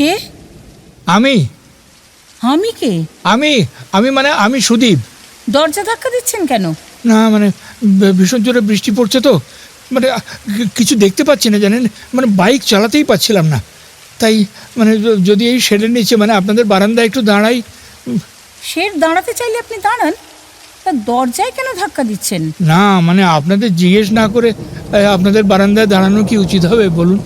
কে? আমি আমি কে? আমি সুদীপ। দরজা ধাক্কা দিচ্ছেন কেন? না মানে ভীষণ জোরে বৃষ্টি পড়ছে তো, মানে কিছু দেখতে পাচ্ছি না জানেন, মানে বাইক চালাতেই পাচ্ছিলাম না। তাই মানে যদি এই শেডের নিচে মানে আপনাদের বারান্দায় একটু দাঁড়াই। শেড দাঁড়াতে চাইলে আপনি দাঁড়ান, তা দরজায় কেন ধাক্কা দিচ্ছেন? না মানে আপনাদের জিজ্ঞেস না করে আপনাদের বারান্দায় দাঁড়ানো কি উচিত হবে বলুন?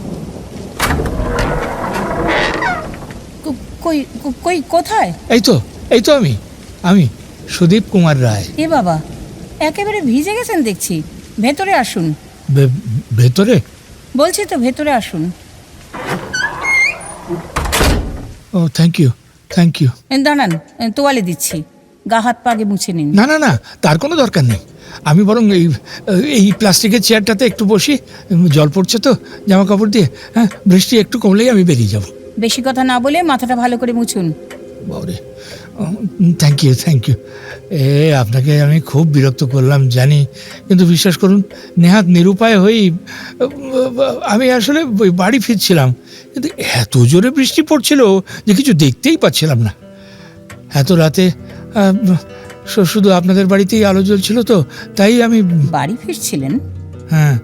কই কই কোথায়? এই তো আমি সুদীপ কুমার রায়। এ বাবা, একেবারে ভিজে গেছেন দেখছি। ভেতরে আসুন। ভেতরে? বলছি তো ভেতরে আসুন। ও থ্যাংক ইউ। দাঁড়ান, তোয়ালে দিচ্ছি, গা হাত পা আগে মুছে নিন। না তার কোনো দরকার নেই। আমি বরং এই প্লাস্টিকের চেয়ারটাতে একটু বসি, জল পড়ছে তো জামা কাপড় দিয়ে। হ্যাঁ, বৃষ্টি একটু কমলেই আমি বেরিয়ে যাব। বেশি কথা না বলে মাথাটা ভালো করে মুছুন। বাবরে, থ্যাংক ইউ। আপনাকে আমি খুব বিরক্ত করলাম জানি, কিন্তু বিশ্বাস করুন নেহাত নিরুপায় হয়েই আমি আসলে বাড়ি ফিরছিলাম, কিন্তু এত জোরে বৃষ্টি পড়ছিল যে কিছু দেখতেই পাচ্ছিলাম না। এত রাতে শুধু আপনাদের বাড়িতেই আলো জ্বলছিল তো, তাই আমি বাড়ি ফিরছিলেন? হ্যাঁ।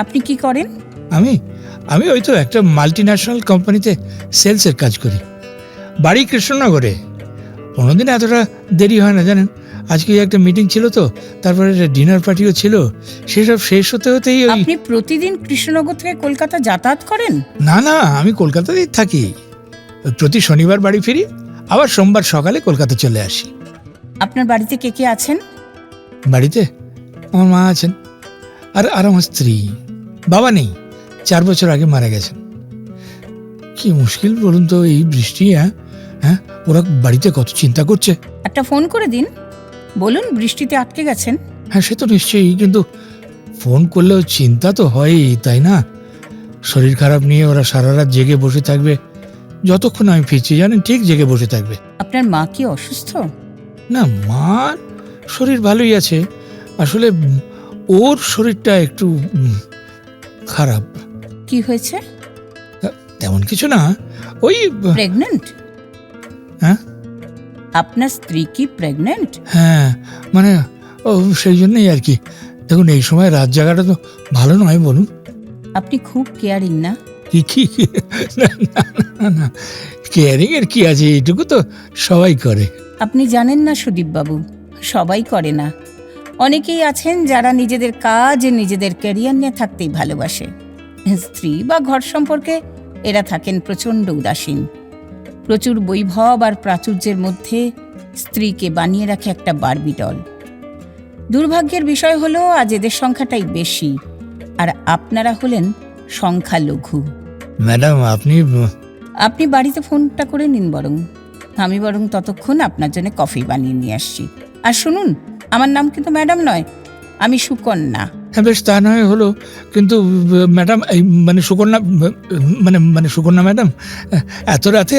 আপনি কি করেন? আমি ওই তো একটা মাল্টিন্যাশনাল কোম্পানিতে সেলসের কাজ করি, বাড়ি কৃষ্ণনগরে। কোনোদিন এতটা দেরি হয় না জানেন। আজকে একটা মিটিং ছিল তো, তারপরে ডিনার পার্টিও ছিল, সেসব শেষ হতেই আপনি প্রতিদিন কৃষ্ণনগর থেকে কলকাতা যাতায়াত করেন? না আমি কলকাতাতেই থাকি। প্রতি শনিবার বাড়ি ফিরি, আবার সোমবার সকালে কলকাতা চলে আসি। আপনার বাড়িতে কে কে আছেন? বাড়িতে আমার মা আছেন, আর আমার স্ত্রী। বাবা নেই, 4 বছর আগে মারা গেছেন। কি মুশকিল বলুন তো এই বৃষ্টি। হ্যাঁ, ওরা বাড়িতে কত চিন্তা করছে। একটা ফোন করে দিন, বলুন বৃষ্টিতে আটকে গেছেন। হ্যাঁ, সে তো নিশ্চয়ই, কিন্তু ফোন করলেও চিন্তা তো হয়ই, তাই না? শরীর খারাপ নিয়ে ওরা সারা রাত জেগে বসে থাকবে, যতক্ষণ আমি ফিরছি জানেন, ঠিক জেগে বসে থাকবে। আপনার মা কি অসুস্থ? না, মার শরীর ভালোই আছে, আসলে ওর শরীরটা একটু খারাপ। কি হয়েছে? তেমন কিছু না, ওই প্রেগন্যান্ট? হ্যাঁ। আপনার স্ত্রী কি প্রেগন্যান্ট? হ্যাঁ, মানে সেই জন্যই আর কি। দেখুন এই সময় রাত জাগাটা তো ভালো নয় বলুন। আপনি খুব কেয়ারিং না? কি না, কেয়ারিং এর কি আছে, এইটুকু তো সবাই করে। আপনি জানেন না সুদীপ বাবু, সবাই করে না। অনেকেই আছেন যারা নিজেদের কাজ, নিজেদের ক্যারিয়ার নিয়ে থাকতেই ভালোবাসে। স্ত্রী বা ঘর সম্পর্কে এরা থাকেন প্রচণ্ড উদাসীন। প্রচুর বৈভব আর প্রাচুর্যের মধ্যে স্ত্রীকে বানিয়ে রাখে একটা বারবি ডল। দুর্ভাগ্যের বিষয় হলো আজ এদের সংখ্যাটাই বেশি, আর আপনারা হলেন সংখ্যালঘু। ম্যাডাম আপনি বাড়িতে ফোনটা করে নিন বরং, আমি বরং ততক্ষণ আপনার জন্য কফি বানিয়ে নিয়ে আসছি। আর শুনুন, আমার নাম কিন্তু ম্যাডাম নয়, আমি সুকন্যা। হ্যাঁ বেশ, তা নয় হলো, কিন্তু ম্যাডাম এই মানে সুকন্যা, মানে সুকন্যা ম্যাডাম, এত রাতে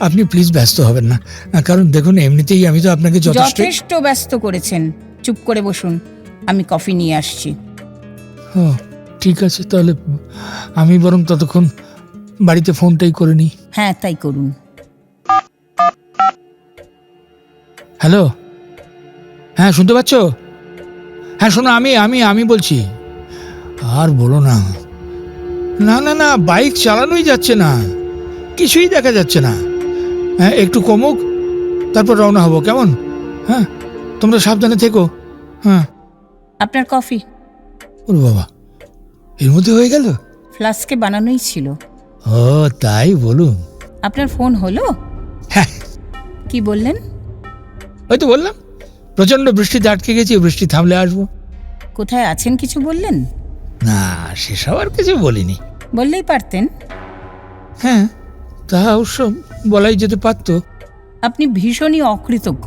আপনি প্লিজ ব্যস্ত হবেন না, কারণ দেখুন এমনিতেই আমি তো আপনাকে যথেষ্ট ব্যস্ত করেছেন। চুপ করে বসুন, আমি কফি নিয়ে আসছি। ও ঠিক আছে, তাহলে আমি বরং ততক্ষণ বাড়িতে ফোনটাই করে নিই। হ্যাঁ, তাই করুন। হ্যালো, হ্যাঁ শুনতে পাচ্ছ? হ্যাঁ শোনো, আমি বলছি। আর বলো না, না বাইক চালানোই যাচ্ছে না, কিছুই দেখা যাচ্ছে না। হ্যাঁ, একটু কমুক, তারপর রওনা হবো, কেমন? হ্যাঁ, তোমরা সাবধানে থেকো। হ্যাঁ। আপনার কফি। ওরে বাবা, এর মধ্যে হয়ে গেল? ফ্লাস্কে বানানোই ছিল। ও তাই বলুন। আপনার ফোন হলো? হ্যাঁ। কি বললেন? ওই তো বললাম, প্রচন্ড বৃষ্টিতে আটকে গেছি, বৃষ্টি থামলে আসবো। কোথায় আছেন কিছু বললেন? না, সেসব আর কিছু বলিনি। বললেই পারতেন। হ্যাঁ, তা অবশ্য বলাই যেতে পারত। আপনি ভীষণই অকৃতজ্ঞ।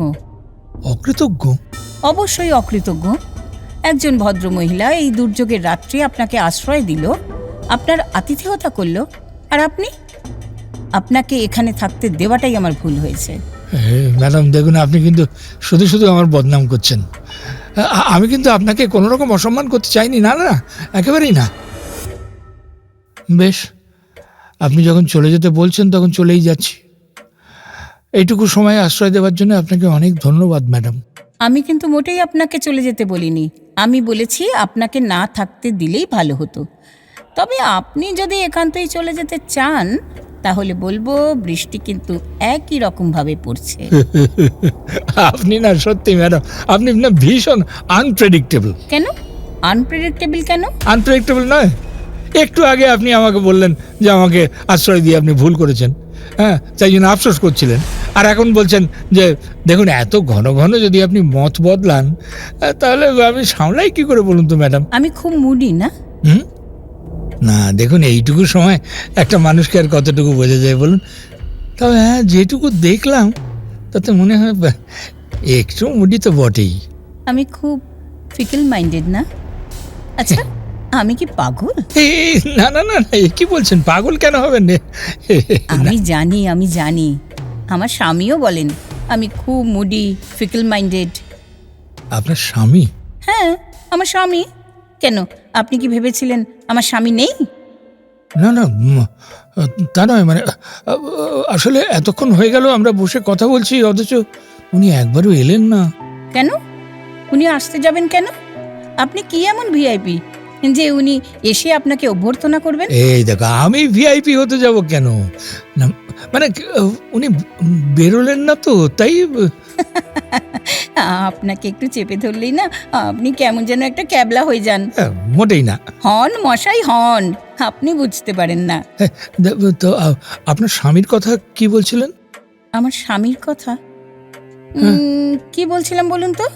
অকৃতজ্ঞ? অবশ্যই অকৃতজ্ঞ। একজন ভদ্রমহিলা এই দুর্যোগের রাত্রে আপনাকে আশ্রয় দিল, আপনার আতিথেয়তা করল, আর আপনাকে এখানে থাকতে দেওয়াটাই আমার ভুল হয়েছে। ম্যাডাম দেখুন, আপনি কিন্তু শুধু আমার বদনাম করছেন। আমি কিন্তু আপনাকে কোনো রকম অসম্মান করতে চাইনি, না, একেবারেই না। বেশ, আপনি যখন চলে যেতে বলছেন তখন চলেই যাচ্ছি। এইটুকু সময় আশ্রয় দেওয়ার জন্য আপনাকে অনেক ধন্যবাদ ম্যাডাম। আমি কিন্তু মোটেই আপনাকে চলে যেতে বলিনি। আমি বলেছি আপনাকে না থাকতে দিলেই ভালো হতো। তবে আপনি যদি একান্তই চলে যেতে চান তাহলে বলবো বৃষ্টি কিন্তু একই রকমভাবে পড়ছে। আপনি না সত্যি ম্যাডাম, আপনি না ভীষণ আনপ্রেডিক্টেবল। কেন আনপ্রেডিক্টেবল কেন? আনপ্রেডিক্টেবল নয়, একটু আগে আপনি আমাকে বললেন যে আমাকে আশ্রয় দিয়ে আপনি ভুল করেছেন, হ্যাঁ, তাই জন্য আফসোস করছিলেন। আর এখন বলছেন যে দেখুন এত ঘন ঘন যদি আপনি মত বদলান তাহলে আমি সামলাই কি করে বলুন তো ম্যাডাম। আমি খুব মুডি না? হুম, না দেখুন এইটুকু সময় একটা মানুষকে আর কতটুকু বোঝা যায় বলুন। তবে হ্যাঁ, যেটুকু দেখলাম তাতে মনে হয় একটু মুডি তো বটেই। আমি খুব ফিকেল মাইন্ডেড না? আচ্ছা, আমি কি পাগল? এই না না না না, এ কি বলছেন, পাগল কেন হবেন? আমি জানি আমার স্বামীও বলেন আমি খুব মুডি, ফিকেল মাইন্ডেড। আপনার স্বামী? হ্যাঁ, আমার স্বামী। কেন, আপনি কি ভেবেছিলেন আমার স্বামী নেই? না না, তা নয়, মানে আসলে এতক্ষণ হয়ে গেল আমরা বসে কথা বলছি অথচ উনি একবারও এলেন না। কেন উনি আসতে যাবেন কেন? আপনি কি এমন ভিআইপি যে উনি এসে আপনাকে অভ্যর্থনা করবেন? এই দেখো, আমি ভিআইপি হতে যাব কেন? না মানে উনি বেরোলেন না তো তাই। আপনাকে একটু চেপে ধরলেই না আপনি কেমন যেন একটা ক্যাবলা হয়ে যান। মোটেই না। হন মশাই হন, আপনি বুঝতে পারেন না। তো আপনার স্বামীর কথা কি বলছিলেন? আমার স্বামীর কথা কি বলছিলাম বলুন তো?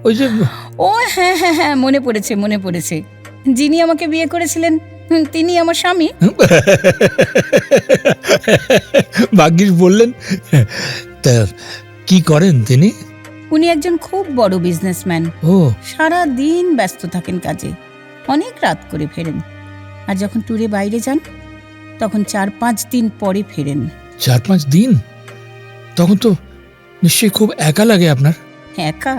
ওই যে ও হ্যাঁ হ্যাঁ হ্যাঁ, মনে পড়েছে। যিনি আমাকে বিয়ে করেছিলেন তিনি আমার স্বামী। ভাগ্যিস বললেন। তা কি করেন তিনি? উনি একজন খুব বড় বিজনেসম্যান। ও, সারা দিন ব্যস্ত থাকেন কাজে, অনেক রাত করে ফেরেন। আর যখন ট্যুরে বাইরে যান তখন 4-5 দিন পরে ফেরেন। 4-5 দিন? তখন তো নিশ্চয়ই খুব একা লাগে আপনার। একা?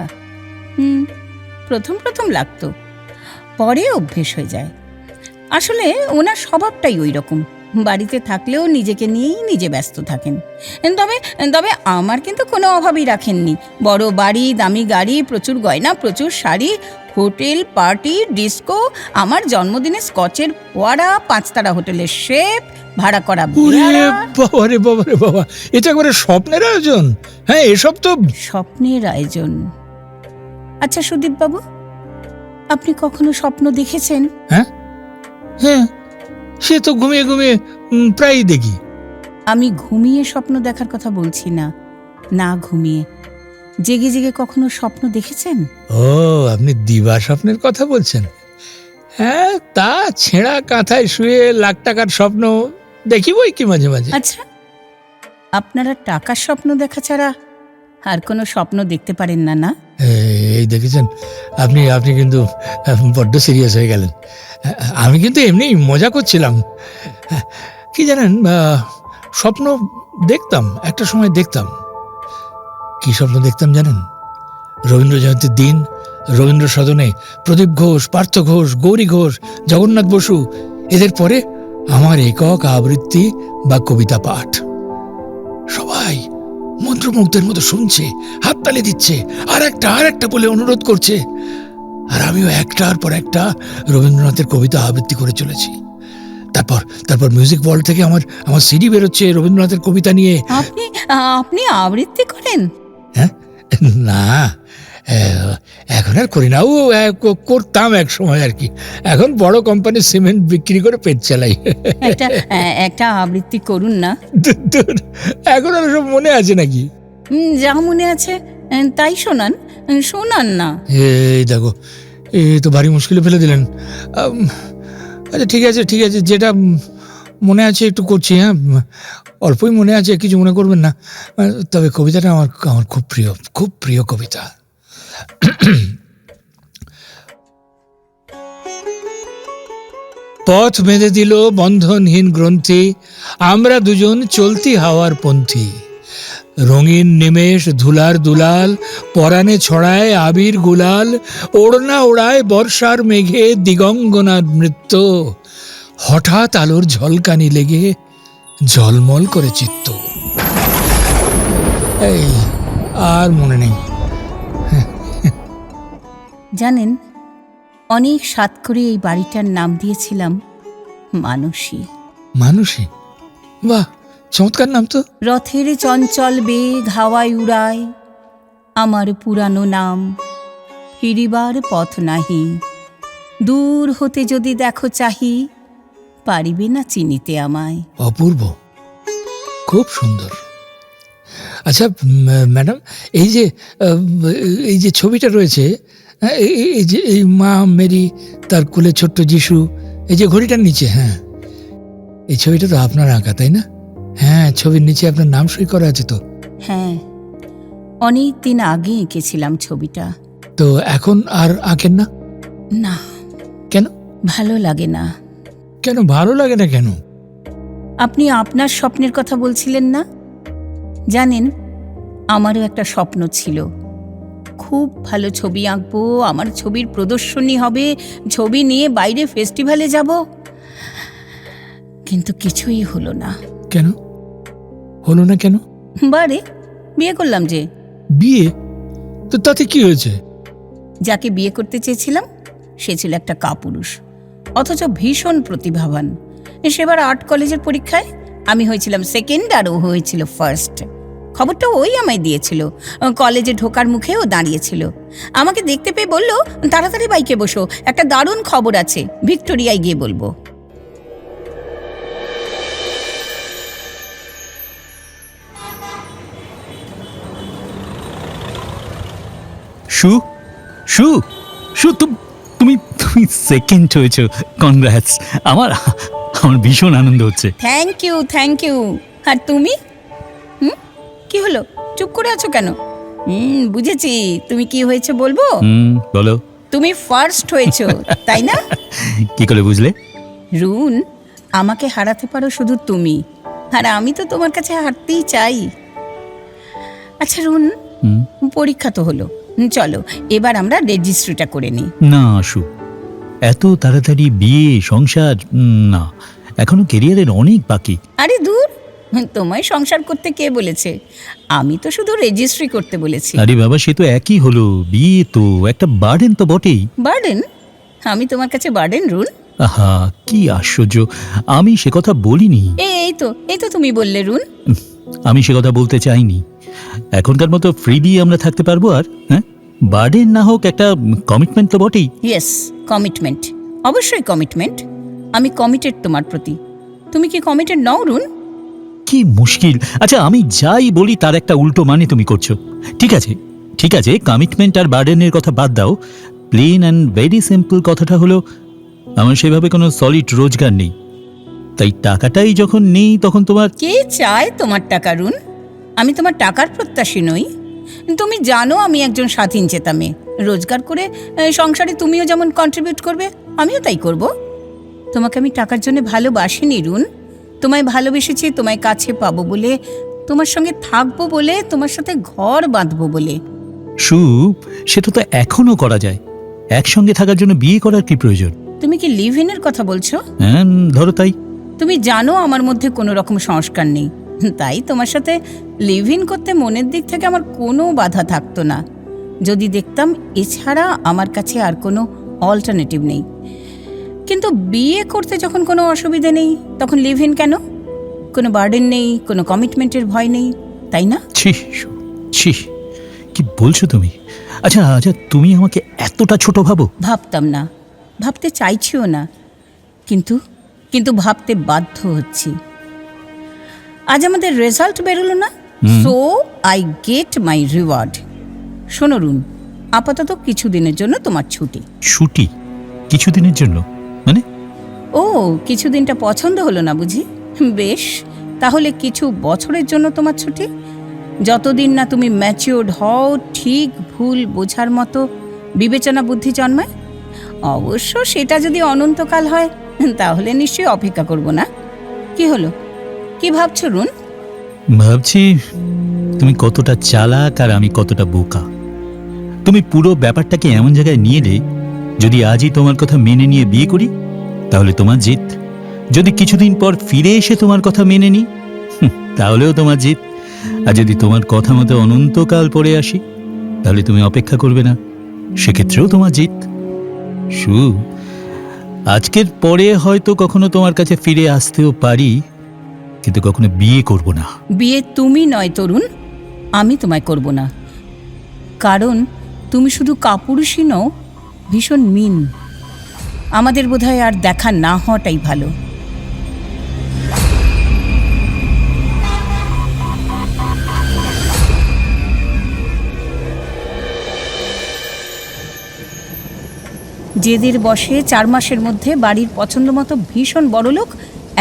প্রথম লাগতো, পরে অভ্যেস হয়ে যায়। আসলে ওনার স্বভাবটাই ওই রকম, বাড়িতে থাকলেও নিজেকে নিয়েই নিজে ব্যস্ত থাকেন। তবে আমার কিন্তু কোনো অভাবই রাখেননি। বড় বাড়ি, দামি গাড়ি, প্রচুর গয়না, প্রচুর শাড়ি, হোটেল, পার্টি, ডিস্কো, আমার জন্মদিনে স্কচের ফোয়ারা, 5 তারা হোটেলের শেফ, ভাড়া করা বিয়ারা। বাবা রে বাবা রে বাবা, এটা একবারে স্বপ্নের আয়োজন। হ্যাঁ, এসব তো স্বপ্নের আয়োজন। আচ্ছা সুদীপ বাবু, আপনি কখনো স্বপ্ন দেখেছেন? হ্যাঁ হ্যাঁ, সে তো ঘুমিয়ে ঘুমিয়ে প্রায়ই দেখি। আমি ঘুমিয়ে স্বপ্ন দেখার কথা বলছি না, না ঘুমিয়ে জেগে জেগে কখনো স্বপ্ন দেখেছেন? ও, আপনি দিবা স্বপ্নের কথা বলছেন? হ্যাঁ, তা ছেঁড়া কাঁথায় শুয়ে লাখ টাকার স্বপ্ন দেখি বই কি মাঝে মাঝে। আচ্ছা, আপনারা টাকার স্বপ্ন দেখা ছাড়া আর কোনো স্বপ্ন দেখতে পারেন না? না, এই দেখেছেন, আপনি আপনি কিন্তু বড্ড সিরিয়াস হয়ে গেলেন। আমি কিন্তু এমনি মজা করছিলাম। কি জানেন, স্বপ্ন দেখতাম, একটা সময় দেখতাম। কি স্বপ্ন দেখতাম জানেন? রবীন্দ্র জয়ন্তীর দিন রবীন্দ্র সদনে প্রদীপ ঘোষ, পার্থ ঘোষ, গৌরী ঘোষ, জগন্নাথ বসু, এদের পরে আমার একক আবৃত্তি বা কবিতা পাঠ। সবাই মন্ত্রমুগ্ধের মতো শুনছে, হাততালি দিচ্ছে, আর একটা বলে অনুরোধ করছে। আর আমিও একটার পর একটা রবীন্দ্রনাথের কবিতা আবৃত্তি করে চলেছি। তারপর মিউজিক ওয়ার্ল্ড থেকে আমার সিডি বেরোচ্ছে রবীন্দ্রনাথের কবিতা নিয়ে। আপনি আবৃত্তি করেন? হ্যাঁ, না এখন আর করি না, ও করতাম এক সময় আর কি। এখন বড় কোম্পানির সিমেন্ট বিক্রি করে পেট চালাই। একটা আবৃত্তি করুন না। এখন আর সব মনে আছে নাকি? যা মনে আছে তাই শোনান না। এই দেখো, এই তো ভারী মুশকিলে ফেলে দিলেন। আচ্ছা ঠিক আছে, যেটা মনে আছে একটু করছি। হ্যাঁ, অল্পই মনে আছে, কিছু মনে করবেন না। তবে কবিতাটা আমার খুব প্রিয় কবিতা। পথ বেঁধে দিল বন্ধনহীন গ্রন্থি, আমরা দুজন চলতি হাওয়ার পন্থী। রঙিন নিমেষ ধুলার দুলাল, পরাণে ছড়ায় আবির গুলাল, ওড়না ওড়ায় বর্ষার মেঘে দিগঙ্গনার নৃত্য। হঠাৎ আলোর ঝলকানি লেগে ঝলমল করে চিত্ত। এই আর মনে নেই। জানেন, অনেক সাত করে এই বাড়িটার নাম দিয়েছিলাম মানসী। মানুষই? বাহ, চমৎকার নাম তো। রথের চঞ্চল বেগ হাওয়ায় উড়ায়, আমার পুরানো নাম ফিরিবার পথ নাহি। দূর হতে যদি দেখো চাহি, পারিবে না চিনিতে আমায়। অপূর্ব, খুব সুন্দর। আচ্ছা ম্যাডাম, এই যে ছবিটা রয়েছে, এই যে এই মা মেরি, তার কোলে ছোট্ট যিশু, এই যে ঘড়িটার নিচে, হ্যাঁ, এই ছবিটা তো আপনার আঁকা, তাই না? হ্যাঁ, ছবির নিচে আপনার নাম সই করা আছে তো। হ্যাঁ, অনেক দিন আগে এঁকেছিলাম ছবিটা। তো এখন আর আঁকেন না? না, কেন? ভালো লাগে না। কেন ভালো লাগে না কেন? আপনি আপনার স্বপ্নের কথা বলছিলেন না? জানেন, আমারও একটা স্বপ্ন ছিল, খুব ভালো ছবি আঁকবো, আমার ছবির প্রদর্শনী হবে, ছবি নিয়ে বাইরে ফেস্টিভ্যালে যাব। কিন্তু কিছুই হলো না। কেন হলো না কেন? বারে বিয়ে করলাম যে। বিয়ে? তো তাতে কি হয়েছে? যাকে বিয়ে করতে চেয়েছিলাম সে ছিল একটা কাপুরুষ, অথচ ভীষণ প্রতিভাবান। সেবার আর্ট কলেজের পরীক্ষায় আমি হয়েছিলাম সেকেন্ড আর ও হয়েছিল ফার্স্ট। খবরটা ওই আমায় দিয়েছিল। কলেজে ঢোকার মুখে ও দাঁড়িয়েছিল, আমাকে দেখতে পেয়ে বলল, তাড়াতাড়ি বাইকে বসো, একটা দারুণ খবর আছে, ভিক্টোরিয়ায় গিয়ে বলবো। শু শু শু তুমি তুমি সেকেন্ড হয়েছো, কনগ্রাটস। আমার ভীষণ আনন্দ হচ্ছে। Thank you. আর তুমি? কি হলো, চুপ করে আছো কেন? বুঝেছি তুমি কি হয়েছে বলবো। বলো। তুমি ফার্স্ট হয়েছো, তাই না? কি করে বুঝলে? রুন, আমাকে হারাতে পারো শুধু তুমি, আর আমি তো তোমার কাছে হারতেই চাই। আচ্ছা রুন, পরীক্ষা তো হলো, চলো এবার আমরা রেজিস্ট্রিটা করে নিই। না শু, এত তাড়াতাড়ি বিয়ে সংসার না, এখনো ক্যারিয়ারের অনেক বাকি। আরে দূর, তোমায় সংসার করতে কে বলেছে? আমি তো শুধু রেজিস্ট্রি করতে বলেছি। আরে বাবা, সে তো একই হলো, বিয়ে তো একটা বার্ডেন তো বটেই। বার্ডেন? আমি তোমার কাছে বার্ডেন রুন? আহা, কি আশ্চর্য, আমি সে কথা বলিনি। এই তো তুমি বললে রুন। আমি সে কথা বলতে চাইনি। এখনকার মতো ফ্রিলি আমরা থাকতে পারবো, আর হ্যাঁ, বার্ডেন না হোক, একটা কমিটমেন্ট তো বটেই। ইয়েস, কমিটমেন্ট, অবশ্যই কমিটমেন্ট। আমি কমিটেড তোমার প্রতি। তুমি কি কমিটেড নও রুন? কি মুশকিল। আচ্ছা, আমি যাই বলি তার একটা উল্টো মানে তুমি করছো। ঠিক আছে, কমিটমেন্ট আর বার্ডেনের কথা বাদ দাও। প্লেন অ্যান্ড ভেরি সিম্পল কথাটা হলো, আমার সেভাবে কোনো সলিড রোজগার নেই, তাই টাকাটাই যখন নেই তখন তোমার। কে চায় তোমার টাকা রুন? আমি তোমার টাকার প্রত্যাশী নই। তুমি জানো আমি একজন স্বাধীনচেতা মেয়ে, রোজগার করে সংসারে তুমিও যেমন কন্ট্রিবিউট করবে, আমিও তাই করব। তোমাকে আমি টাকার জন্য ভালোবাসিনি রুন, তোমায় ভালোবেসেছি তোমায় কাছে পাবো বলে, তোমার সঙ্গে থাকবো বলে, তোমার সাথে ঘর বাঁধবো বলে। সেটা তো এখনো করা যায়। একসঙ্গে থাকার জন্য বিয়ে করার কি প্রয়োজন? তুমি কি লিভ ইনের কথা বলছো? হ্যাঁ, ধরো তাই। তুমি জানো আমার মধ্যে কোনো রকম সংস্কার নেই, তাই তোমার সাথে লিভ ইন করতে মনের দিক থেকে আমার কোনো বাধা থাকতো না, যদি দেখতাম এছাড়া আমার কাছে আর কোনো অল্টারনেটিভ নেই। কিন্তু বিয়ে করতে যখন কোনো অসুবিধে নেই, তখন লিভ ইন কেন? কোনো বার্ডেন নেই, কোনো কমিটমেন্টের ভয় নেই, তাই না? ছি, কি বলছো তুমি? আচ্ছা, তুমি আমাকে এতটা ছোট ভাবো? ভাবতাম না, ভাবতে চাইছিও না, কিন্তু ভাবতে বাধ্য হচ্ছি। আজ আমাদের রেজাল্ট বেরোলো না, so I get my reward. শোনো রুন, আপাতত কিছুদিনের জন্য তোমার ছুটি। ছুটি? কিছুদিনের জন্য মানে? ও, কিছুদিনটা পছন্দ হলো না বুঝি? বেশ, তাহলে কিছু বছরের জন্য তোমার ছুটি। যতদিন না তুমি ম্যাচিওর্ড হও, ঠিক ভুল বোঝার মতো বিবেচনা বুদ্ধি জন্মায়। অবশ্য সেটা যদি অনন্তকাল হয়, তাহলে নিশ্চয়ই অপেক্ষা করব না। কি হলো, কি ভাবছো রুন? ভাবছি তুমি কতটা চালাক আর আমি কতটা বোকা। তুমি পুরো ব্যাপারটাকে এমন জায়গায় নিয়ে এলে, যদি আজই তোমার কথা মেনে নিয়ে বিয়ে করি তাহলে তোমার জিত, যদি কিছুদিন পর ফিরে এসে তোমার কথা মেনে নি, তাহলেও তোমার জিত। আর যদি তোমার কথা মতো অনন্তকাল পরে আসি, তাহলে তুমি অপেক্ষা করবে না, সেক্ষেত্রেও তোমার জিত। আজকের পরে হয়তো কখনো তোমার কাছে ফিরে আসতেও পারি, কিন্তু কখনো বিয়ে করব না। বিয়ে তুমি নয় তরুণ, আমি তোমায় করব না। কারণ তুমি শুধু কাপুরুষই নও, ভীষণ মিন। আমাদের বোধহয় আর দেখা না হওয়াটাই ভালো। জেদের বসে 4 মাসের মধ্যে বাড়ির পছন্দ মতো ভীষণ বড়লোক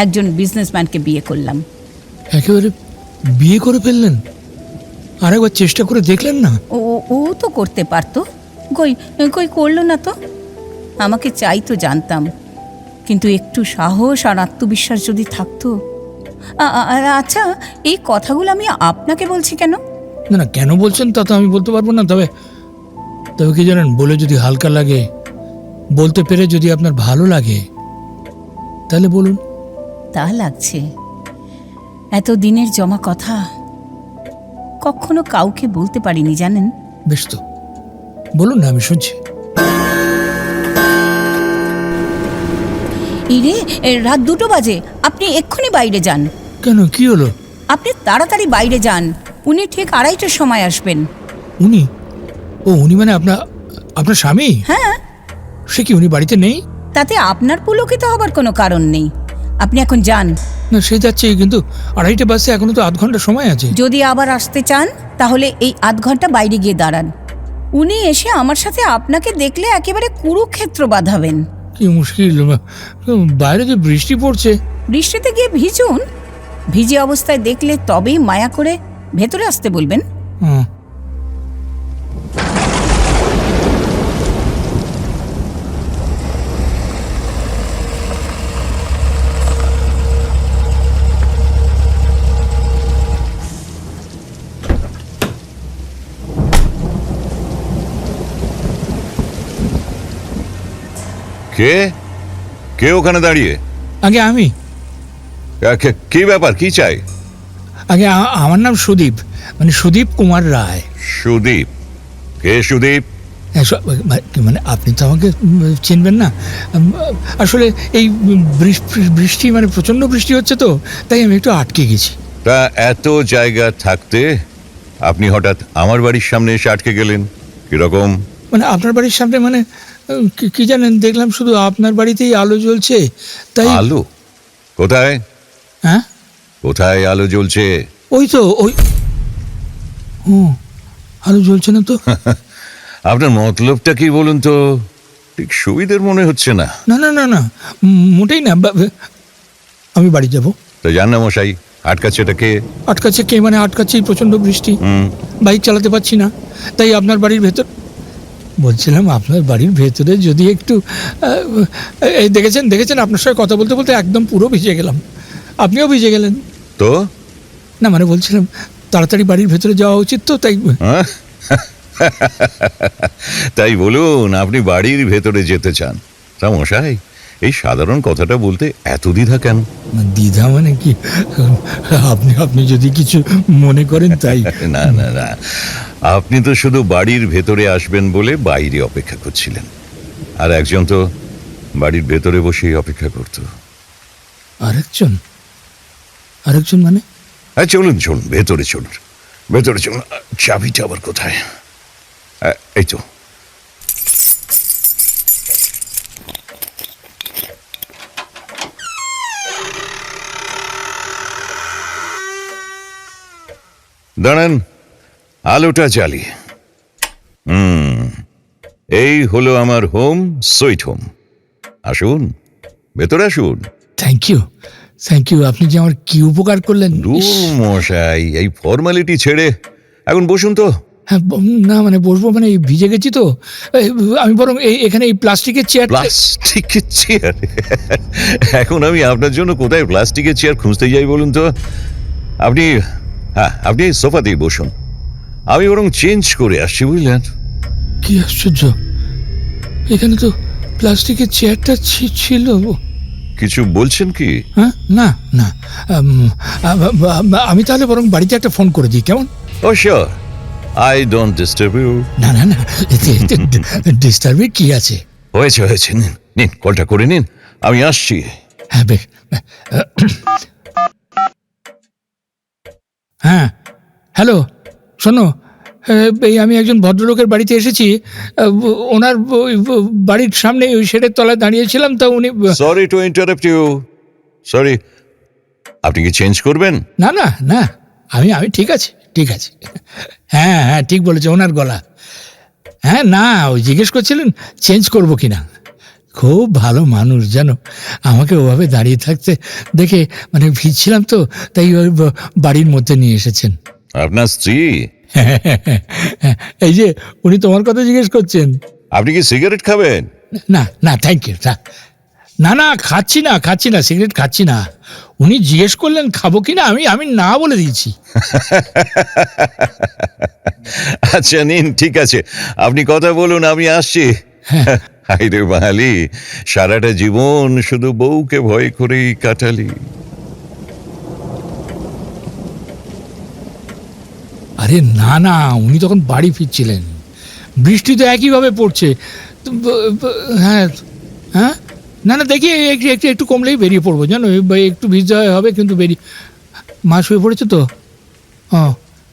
একজন বিজনেসম্যানকে বিয়ে করলাম। একেবারে বিয়ে করে ফেললেন? আরেকবার চেষ্টা করে দেখলেন না? ও ও তো করতে পারতো, কই কই করলো না তো। আমাকে চাই তো জানতাম, কিন্তু একটু সাহস আর আত্মবিশ্বাস যদি থাকতো। আচ্ছা, এই কথাগুলো আমি আপনাকে বলছি কেন? না না, কেন বলছেন তা তো আমি বলতে পারবো না। তবে তবে কি জানেন, বলে যদি হালকা লাগে, বলতে পেরে যদি আপনার ভালো লাগে, তাহলে বলুন। তা লাগছে। এত দিনের জমা কথা কখনো কাউকে বলতে পারিনি, জানেন। বেশ তো, বলুন না, আমি শুনছি। ইরে, রাত 2টো বাজে, আপনি এক্ষুনি বাইরে যান। কেন, কি হলো? আপনি তাড়াতাড়ি বাইরে যান, উনি ঠিক 2:30টার সময় আসবেন। উনি? ও, উনি মানে আপনার আপনার স্বামী? হ্যাঁ। সে কি উনি বাড়িতে নেই? তাতে আপনার পুলকিত হবার কোনো কারণ নেই, আপনি এখন যান। না, সে যাচ্ছে, কিন্তু 2:30 বাজে, এখনো তো 0.5 ঘন্টা সময় আছে। যদি আবার আসতে চান তাহলে এই 0.5 ঘন্টা বাইরে গিয়ে দাঁড়ান। উনি এসে আমার সাথে আপনাকে দেখলে একেবারে কুরুক্ষেত্র বাঁধাবেন। কি মুশকিল, বাইরে যে বৃষ্টি পড়ছে। বৃষ্টিতে গিয়ে ভিজুন, ভিজে অবস্থায় দেখলে তবেই মায়া করে ভেতরে আসতে বলবেন। হ্যাঁ। কে কে ওখানে দাঁড়িয়ে? আগে আমি। কি ব্যাপার, কি চাই? আগে আমার নাম সুদীপ, মানে সুদীপ কুমার রায়। সুদীপ? কে সুদীপ? মানে আপনি তো আমাকে চিনবেন না। আসলে এই বৃষ্টি, মানে প্রচণ্ড বৃষ্টি হচ্ছে তো, তাই আমি একটু আটকে গেছি। তা এত জায়গা থাকতে আপনি হঠাৎ আমার বাড়ির সামনে এসে আটকে গেলেন, কিরকম? মানে আপনার বাড়ির সামনে, মানে কি জানেন, দেখলাম শুধু আপনার বাড়িতেই আলো জ্বলছে, তাই। আলো? কোথায়? হ্যাঁ, কোথায় আলো জ্বলছে? ওই তো, ওই। ও, আলো জ্বলছে না তো? আপনার মতলবটা কি বলুন তো? ঠিক সুবিধের মনে হচ্ছে না। না না না না, মোটেই না। আমি বাড়ি যাব। তো জান না মশাই, আটকাচ্ছে এটা কে? আটকাচ্ছে কে মানে? আটকাচ্ছে প্রচণ্ড বৃষ্টি, বাইক চালাতে পারছি না, তাই আপনার বাড়ির ভেতর বলছিলাম। আপনার বাড়ির ভেতরে যদি একটু এই দেখেছেন দেখেছেন, আপনার সঙ্গে কথা বলতে বলতে একদম পুরো ভিজে গেলাম, আপনিও ভিজে গেলেন তো। না, মানে বলছিলাম তাড়াতাড়ি বাড়ির ভেতরে যাওয়া উচিত তো, তাই। তাই বলুন, আপনি বাড়ির ভেতরে যেতে চান? তা মশাই, এই সাধারণ কথাটা বলতে এত দ্বিধা কেন? দ্বিধা মানে কি, আপনি যদি কিছু মনে করেন তাই। না না না, আপনি তো শুধু বাড়ির ভেতরে আসবেন বলে বাইরে অপেক্ষা করছিলেন, আর একজন তো বাড়ির ভেতরে বসেই অপেক্ষা করত। আরেকজন মানে? হ্যাঁ, চলুন চলুন, ভেতরে চলুন, ভেতরে চলুন। চাবিটা আবার কোথায়? এই তো। দাঁড়ান, আলোটা জ্বালিয়ে। এই হলো আমার হোম সুইট হোম। আসুন, ভেতরে আসুন। Thank you. আপনি যে আমার কি উপকার করলেন। দূর মশাই, এই ফর্মালিটি ছেড়ে এখন বসুন তো। হ্যাঁ, না মানে বসবো, মানে ভিজে গেছি তো। আমি বরং এখানে এই প্লাস্টিকের চেয়ার। প্লাস্টিকের চেয়ার? এখন আমি আপনার জন্য কোথায় প্লাস্টিকের চেয়ার খুঁজতে যাই বলুন তো? আপনি সোফাতেই বসুন, আমি বরং চেঞ্জ করে আসছি, বুঝলেন? কি আশ্চর্য, এখানে তো প্লাস্টিকের চেয়ারটা ছিল। কিছু বলছেন কি? হ্যাঁ, না না, আমি তাহলে বরং বাড়িতে একটা ফোন করে দিই, কেমন? ও sure, I don't disturb you. না না না, এতে ডিস্টার্বের কি আছে? হয়েছে হয়েছে, নিন নিন, কলটা করে নিন, আমি আসছি। হ্যাঁ বেশ। হ্যাঁ, হ্যালো, শোনো, এই আমি একজন ভদ্রলোকের বাড়িতে এসেছি। ওনার বাড়ির সামনে ওই শেডের তলায় দাঁড়িয়েছিলাম, তা উনি... sorry to interrupt you, sorry. আপনি কি চেঞ্জ করবেন? না না না, আমি আমি ঠিক আছে, ঠিক আছে। হ্যাঁ হ্যাঁ, ঠিক বলেছে, ওনার গলা। হ্যাঁ, না, ওই জিজ্ঞেস করছিলেন চেঞ্জ করবো কিনা। খুব ভালো মানুষ জানো, আমাকে ওভাবে দাঁড়িয়ে থাকতে দেখে মানে ভিজছিলাম তো, তাই ওই বাড়ির মধ্যে নিয়ে এসেছেন। আপনার স্ত্রী? এই যে উনি তোমার কথা জিজ্ঞেস করছেন। আপনি কি সিগারেট খাবেন? না না, থ্যাংক ইউ। না না, খাচ্ছি না, সিগারেট খাচ্ছি না। উনি জিজ্ঞেস করলেন খাবো কিনা, আমি আমি না বলে দিয়েছি। আচ্ছা নিন, ঠিক আছে, আপনি কথা বলুন, আমি আসছি। হাইরে বাঙালি, সারাটা জীবন শুধু বউকে ভয় করেই কাটালি। আরে না না, উনি তখন বাড়ি ফিরছিলেন, বৃষ্টি তো একইভাবে পড়ছে। হ্যাঁ হ্যাঁ, না না, দেখি একটু একটু কমলেই বেরিয়ে পড়বো, জানো, একটু ভিজতে হবে কিন্তু বেরিয়ে... মা শুয়ে পড়েছে তো? ও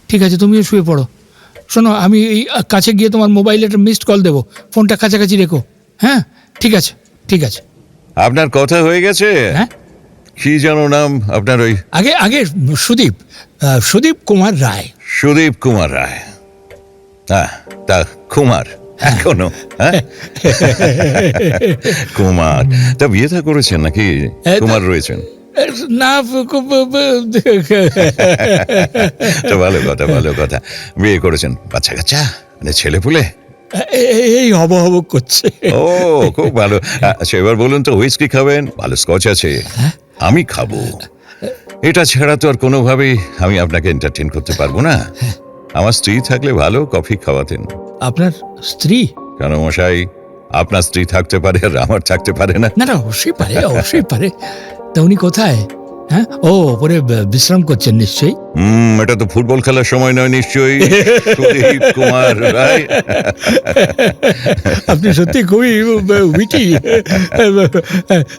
ঠিক আছে, তুমিও শুয়ে পড়ো। শোনো, আমি এই কাছে গিয়ে তোমার মোবাইলে একটা মিসড কল দেবো, ফোনটা কাছাকাছি রেখো। হ্যাঁ, ঠিক আছে ঠিক আছে। আপনার কথা হয়ে গেছে? হ্যাঁ, কি যেন নাম আপনার? ওই আগে আগে সুদীপ, সুদীপ কুমার রায়। সুদীপ কুমার রায়? হ্যাঁ, তা কুমার এখনো? হ্যাঁ, কুমার। তা বিয়ে থা করেছেন নাকি কুমার রয়েছেন? না, তো ভালো কথা, ভালো কথা। বিয়ে করেছেন, বাচ্চা কাচ্চা মানে ছেলে পুলে? এই হব হব করছে। ও খুব ভালো। আচ্ছা এবার বলুন তো, হুইস্কি খাবেন? ভালো স্কচ আছে, আমি খাবো। এটা ছাড়া তো আর কোনোভাবেই আমি আপনাকে এন্টারটেইন করতে পারবো না। আমার স্ত্রী থাকলে ভালো কফি খাওয়াতেন। আপনার স্ত্রী? কেন মশাই, আপনার স্ত্রী থাকতে পারে আর আমার থাকতে পারে না? না না, অবশ্যই পারে, অবশ্যই পারে। তা উনি কোথায়? হ্যাঁ, ও ওপরে বিশ্রাম করছেন নিশ্চয়ই। এটা তো ফুটবল খেলার সময় নয় নিশ্চয়ই। সুদীপ কুমার রায়, আপনি সত্যি খুবই উইটি।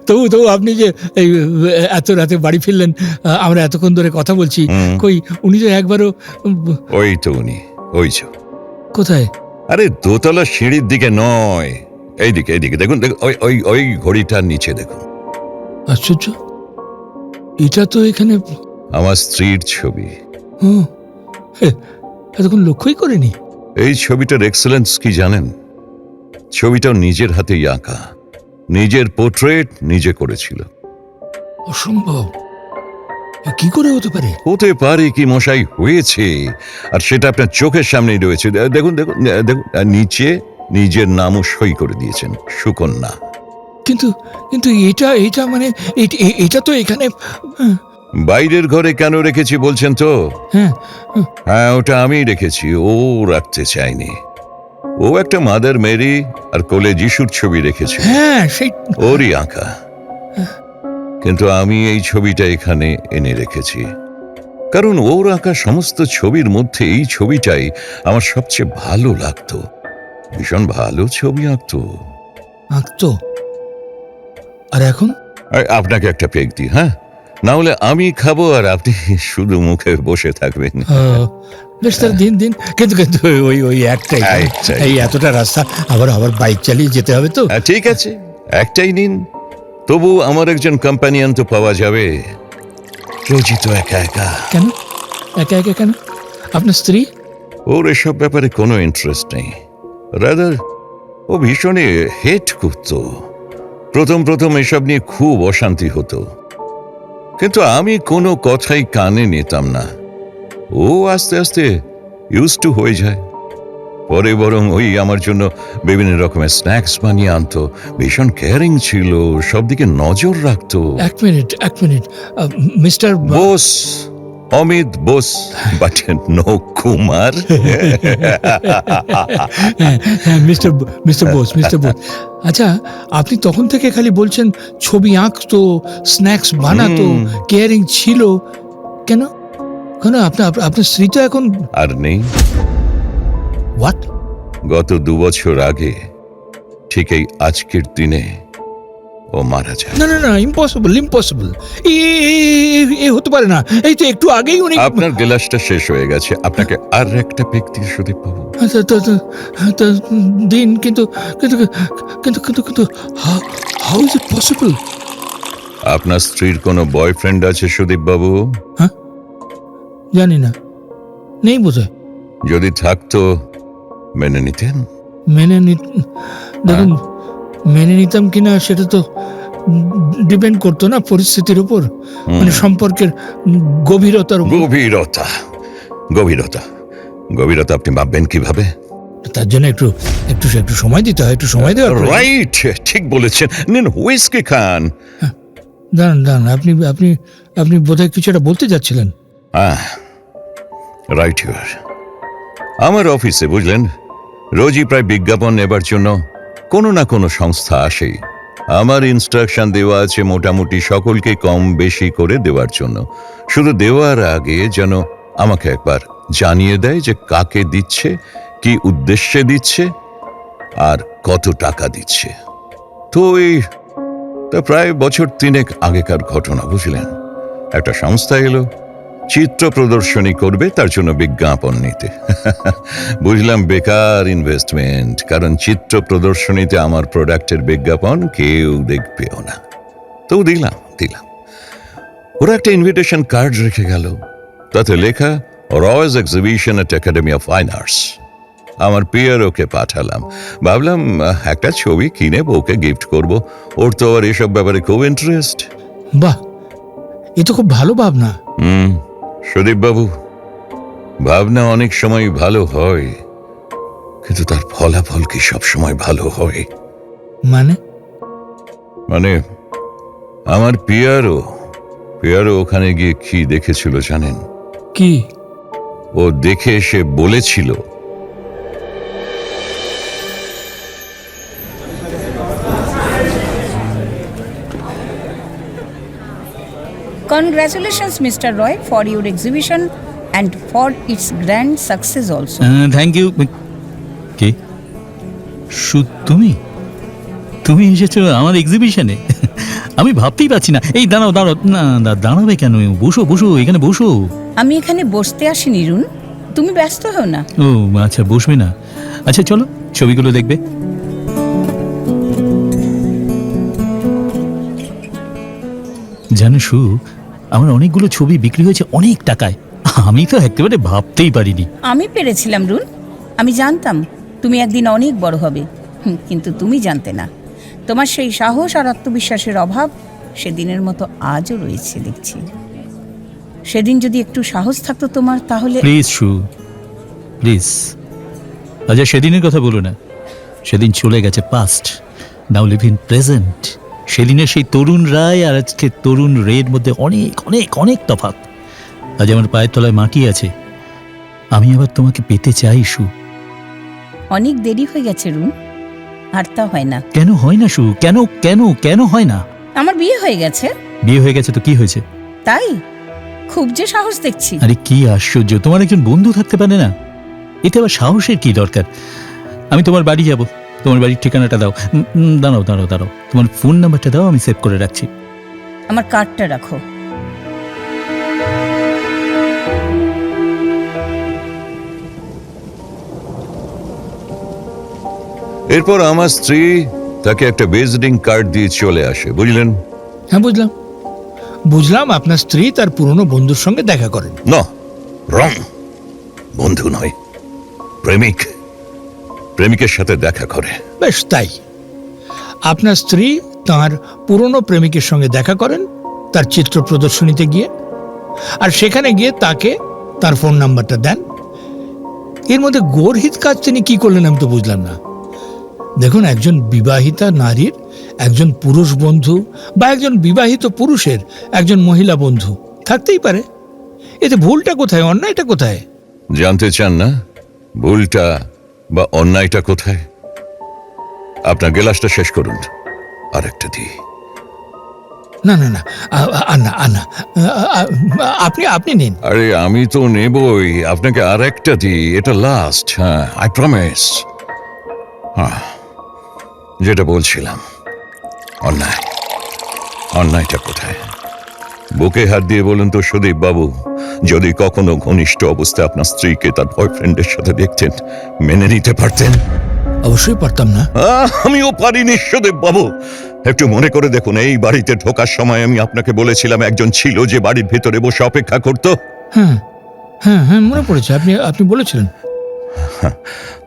তবু আপনি যে এই এত রাতে বাড়ি ফিরলেন, আমরা এতক্ষণ ধরে কথা বলছি, কই উনি তো একবারও... ওই তো উনি, ওই যে। কোথায়? আরে দোতলা সিঁড়ির দিকে নয়, এইদিকে এইদিকে দেখুন, দেখুন ওই ওই ওই ঘড়িটার নিচে দেখুন। আশ্চর্য, এটা তো এখানে আমার স্ত্রীর ছবি। এতক্ষণ লক্ষ্যই করিনি। এই ছবিটার এক্সেলেন্স কি জানেন? ছবিটাও নিজের হাতেই আঁকা, নিজের পোর্ট্রেট নিজে করেছিল। অসম্ভব, কি করে হতে পারে? হতে পারে কি মশাই, হয়েছে। আর সেটা আপনার চোখের সামনেই রয়েছে। দেখুন দেখুন দেখুন, নিচে নিজের নামও সই করে দিয়েছেন, সুকন্যা। কিন্তু কিন্তু এটা মানে এটা তো এখানে... বাইরের ঘরে কেন রেখেছি বলছেন তো? হ্যাঁ হ্যাঁ, ওটা আমি রেখেছি, ও রাখতে চাইনি। ও একটা মাদার মেরি আর কোলে যিশুর ছবি রেখেছে, হ্যাঁ, সেই ওরই আঁকা। কিন্তু আমি এই ছবিটা এখানে এনে রেখেছি কারণ ওর আঁকা সমস্ত ছবির মধ্যে এই ছবিটাই আমার সবচেয়ে ভালো লাগতো। ভীষণ ভালো ছবি আঁকতো। আঁকতো? আর এখন? আপনাকে একটা পেগ দিই, হ্যাঁ? না হলে আমি খাবো আর আপনি শুধু মুখে বসে থাকবেন। বেশ, তার দিন দিন। কিন্তু কিন্তু ওই ওই একটাই, এই এতটা রাস্তা আবার আবার বাইক চালিয়ে যেতে হবে তো। ঠিক আছে, একটাই নিন। তবু আমার একজন কোম্পানিয়ান তো পাওয়া যাবে। রোজই তো একা একা। কেন একা একা কেন? আপনার স্ত্রী? ওর এসব ব্যাপারে কোনো ইন্টারেস্ট নেই। রাদার ও ভীষণ হেট করত। প্রথম প্রথম এসব নিয়ে খুব অশান্তি হতো, কিন্তু আমি কোনো কথাই কানে নিতাম না। ও আস্তে আস্তে ইউজ টু হয়ে যায়। পরে বরং ওই আমার জন্য বিভিন্ন রকমের স্ন্যাক্স বানিয়ে আনতো। ভীষণ কেয়ারিং ছিল, সব দিকে নজর রাখতো। এক minute, Mister Bose, Amit Bose, but no Kumar. হ্যাঁ মিস্টার বোস। আচ্ছা, আপনি তখন থেকে খালি বলছেন ছবি আঁকতো, স্ন্যাক্স বানাতো, কেয়ারিং ছিল, কেন কেন আপনার স্ত্রী তো এখন আর নেই। হোয়াট? গত 2 বছর আগে ঠিক এই আজকের দিনে ও মারা যায়। না ইম্পসিবল, এ হতে পারে না। এই তো একটু আগেই উনি আপনার গ্লাসটা শেষ হয়ে গেছে, আপনাকে আর একটা পেক দিয়ে সুদীপ বাবু। দিন, কিন্তু হাউ ইজ ইট পসিবল? আপনার স্ত্রীর কোনো বয়ফ্রেন্ড আছে সুদীপ বাবু? হ্যাঁ, জানি না, নেই বোধহয়। যদি থাকতো মেনে নিতেন? দেখুন, মেনে নিতাম কিনা সেটা তো ডিপেন্ড করতো না পরিস্থিতির উপর, মানে সম্পর্কের গভীরতার উপর। গভীরতা আপনি ভাববেন কিভাবে? তার জন্য একটু সময় দিতে হয়, একটু সময় দেওয়া প্রয়োজন। রাইট, ঠিক বলেছেন। নিন হুইস্কি খান। দাঁড়ান, আপনি বোধহয় কিছু একটা বলতে যাচ্ছিলেন। Right your. আমার অফিসে বুঝলেন, রোজই প্রায় বিজ্ঞাপন নেবার জন্য কোনো না কোনো সংস্থা আসেই। আমার ইনস্ট্রাকশন দেওয়া আছে মোটামুটি সকলকে কম বেশি করে দেওয়ার জন্য। শুধু দেওয়ার আগে যেন আমাকে একবার জানিয়ে দেয় যে কাকে দিচ্ছে, কি উদ্দেশ্যে দিচ্ছে, আর কত টাকা দিচ্ছে। তো তা প্রায় বছর 3 আগেকার ঘটনা বুঝলেন। একটা সংস্থা এলো, চিত্র প্রদর্শনী করবে, তার জন্য বিজ্ঞাপন নিতে। বুঝলাম বেকার ইনভেস্টমেন্ট, কারণ চিত্র প্রদর্শনীতে আমার প্রোডাক্টের বিজ্ঞাপন কেউ দেখবেও না। তো দিলাম। ওরা একটা ইনভিটেশন কার্ড রেখে গেল, তাতে লেখা রয়েস exhibition at academy of fine arts. আমার পিয়ারোকে পাঠালাম, ভাবলাম একটা ছবি কিনে বউকে গিফট করব। ওর তো আর এসব ব্যাপারে খুব ইন্টারেস্ট। বাহ, এ তো খুব ভালো ভাবনা। সুদীপ বাবু, ভাবনা অনেক সময় ভালো হয়, কিন্তু তার ফলাফল কি সব সময় ভালো হয়? মানে আমার পিয়ারো ওখানে গিয়ে কি দেখেছিল জানেন? কি? ও দেখে এসে বলেছিল, Congratulations, Mr. Roy, for your exhibition and for its grand success also. Thank you. কে? তুমি এসেছো আমার এক্সিবিশনে? আমি ভাবতেই পারছি না। এই দাঁড়াও। না দাঁড়াবে কেন? বসো, এখানে বসো। আমি এখানে বসতে আসিনি রুন, তুমি ব্যস্ত হও না। ও আচ্ছা, বসবে না? আচ্ছা চলো, ছবিগুলো দেখবে। জানো সু, আমার অনেকগুলো ছবি বিক্রি হয়েছে অনেক টাকায়। আমি তো একেবারে ভাবতেই পারিনি। আমি পেরেছিলাম রুন, আমি জানতাম তুমি একদিন অনেক বড় হবে, কিন্তু তুমি জানতে না। তোমার সেই সাহস আর আত্মবিশ্বাসের অভাব সেদিনের মতো আজও রয়েছে দেখছি। সেদিন যদি একটু সাহস থাকতো তোমার, তাহলে। প্লিজ সু, প্লিজ। আচ্ছা সেদিনের কথা বলো না, সেদিন চলে গেছে past. Now live in present. সেদিনের সেই তরুণ রায় আর আজকে তরুণ রের মধ্যে অনেক অনেক অনেক তফাৎ। আজ আমার পায়ের তলায় মাটি আছে, আমি আবার তোমাকে পেতে চাই সু। অনেক দেরি হয়ে গেছে রুন, আর তা হয় না। কেন হয় না সু? কেন হয় না? আমার বিয়ে হয়ে গেছে। বিয়ে হয়ে গেছে তো কি হয়েছে? তাই খুব যে সাহস দেখছি। আরে কি আশ্চর্য, তোমার একজন বন্ধু থাকতে পারে না? এতে আবার সাহসের কি দরকার? আমি তোমার বাড়ি যাব, তোমার বাড়ির ঠিকানাটা দাও। দাঁড়াও, তোমার ফোন নাম্বারটা দাও, আমি সেভ করে রাখছি। আমার কার্ডটা রাখো। এরপর আমার স্ত্রী তাকে একটা ভিজিটিং কার্ড দিয়ে চলে আসে, বুঝলেন? হ্যাঁ, বুঝলাম আপনার স্ত্রী তার পুরনো বন্ধুর সঙ্গে দেখা করেন। না, রং। বন্ধু নয়, প্রেমিকের সাথে দেখা করে। বেশ, তাই আপনার স্ত্রী তার পুরনো প্রেমিকের সঙ্গে দেখা করেন তার চিত্র প্রদর্শনীতে গিয়ে, আর সেখানে গিয়ে তাকে তার ফোন নাম্বারটা দেন। এর মধ্যে গর্হিত কাজ তিনি কি করলেন আমি তো বুঝলাম না। দেখুন, একজন বিবাহিতা নারীর একজন পুরুষ বন্ধু বা একজন বিবাহিত পুরুষের একজন মহিলা বন্ধু থাকতেই পারে। এতে ভুলটা কোথায়, অন্যায়টা কোথায়? জানতে চান না ভুলটা বা অন্যায়টা কোথায়? আপনার গেলাসটা শেষ করুন, আরেকটা দিই। না না না, আন্না আন্না, আপনি আপনি নিন। আরে আমি তো নেবই, আপনাকে আরেকটা দিই, এটা লাস্ট। হ্যাঁ, আই প্রমিস। যেটা বলছিলাম, অন্যায়, অন্যায়টা কোথায়? বুকে হাত দিয়ে বলুন তো সুদীপ বাবু, যদি কখনো ঘনিষ্ঠ অবস্থায় আপনার স্ত্রীকে তার বয়ফ্রেন্ডের সাথে দেখতেন, মেনে নিতে পারতেন? অবশ্যই পারতাম না। আমিও পারিনি সুদীপ বাবু। একটু মনে করে দেখুন, এই বাড়িতে ঢোকার সময় আমি আপনাকে বলেছিলাম একজন ছিল যে বাড়ির ভিতরে বসে অপেক্ষা করতো। হ্যাঁ হ্যাঁ হ্যাঁ, মনে পড়েছে, আপনি আপনি বলেছিলেন।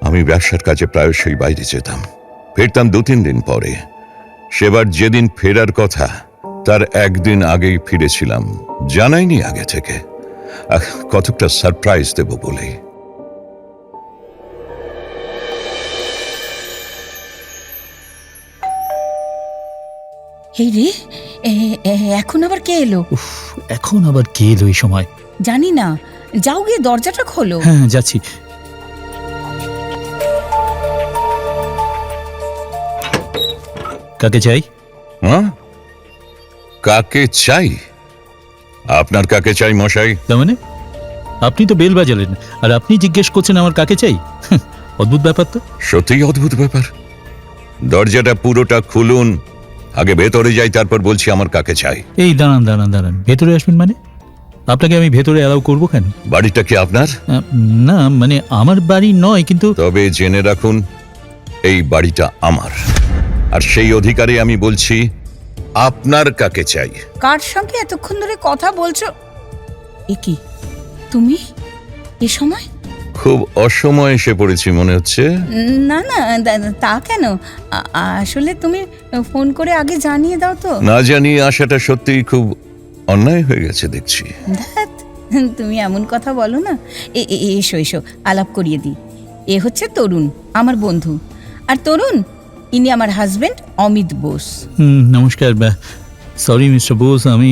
আমি ব্যবসার কাজে প্রায়শই বাইরে যেতাম, ফিরতাম 2-3 দিন পরে। সেবার যেদিন ফেরার কথা তার একদিন আগেই ফিরেছিলাম, জানাইনি আগে থেকে। কতকটা সারপ্রাইজ দেব বলেই। এই রে, এখন আবার কে এলো? উফ, এখন আবার কে এলো এই সময়? জানি না, যাও গিয়ে দরজাটা খোলো। হ্যাঁ, যাচ্ছি। কাকে চাই? হ্যাঁ, কাকে চাই? আপনার কাকে চাই মশাই? তার মানে আপনি তো বেল বাজালেন আর আপনি জিজ্ঞেস করছেন আমার কাকে চাই? অদ্ভুত ব্যাপার তো। সত্যিই অদ্ভুত ব্যাপার। দরজাটা পুরোটা খুলুন, আগে ভেতরে যাই, তারপর বলছি আমার কাকে চাই। এই দাঁড়ান দাঁড়ান দাঁড়ান, ভেতরে আসবেন মানে? আপনাকে আমি ভেতরে অ্যালাউ করবো কেন? বাড়িটা কি আপনার? না মানে আমার বাড়ি নয়, কিন্তু তবে জেনে রাখুন, এই বাড়িটা আমার, আর সেই অধিকারে আমি বলছি আপনার কাকে চাই। কার সঙ্গে এতক্ষণ ধরে কথা বলছো? এ কি, তুমি এ সময়? খুব অসময়ে এসে পড়েছি মনে হচ্ছে। না না, তা কেন? আসলে তুমি ফোন করে আগে জানিয়ে দাও তো। না জানিয়ে আসাটা সত্যিই খুব অন্যায় হয়ে গেছে দেখছি। ধ্যাৎ, তুমি এমন কথা বলো না। এসো এসো, আলাপ করিয়ে দিই। এ হচ্ছে তরুণ, আমার বন্ধু। আর তরুণ, ইনি আমার হাজবেন্ড অমিত বোস। নমস্কার। সরি মিস্টার বোস, আমি